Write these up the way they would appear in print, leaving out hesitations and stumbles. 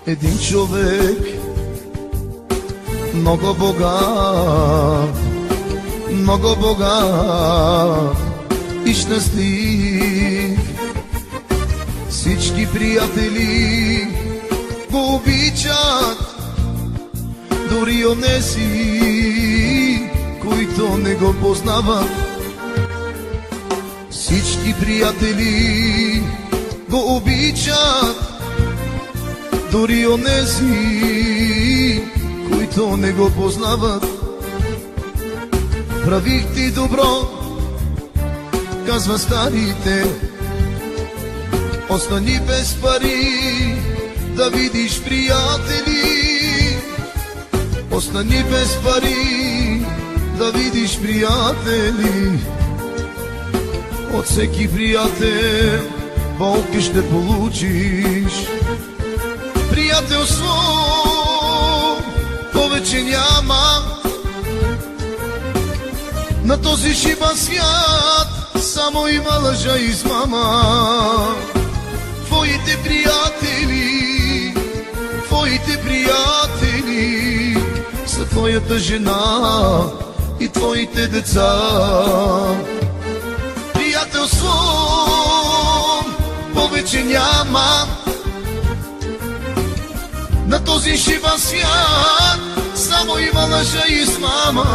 Един човек, много богат и щастлив. Всички приятели го обичат, дори онези, които не го познават. Всички приятели го обичат, дори онези, които не го познават. Правих ти добро, казва старите, остани без пари да видиш приятели. Остани без пари да видиш приятели. От всеки приятел болки ще получиш. Приятелство повече няма на този шибан свят, само има лъжа и измама. Твоите приятели са твоята жена и твоите деца. Приятелство повече няма на този шибан свят, само има лъжа и измама.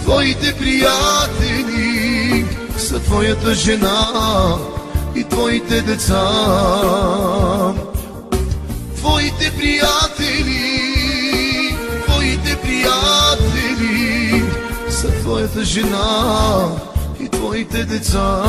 Твоите приятели са твоята жена и твоите деца. Твоите приятели са твоята жена и твоите деца.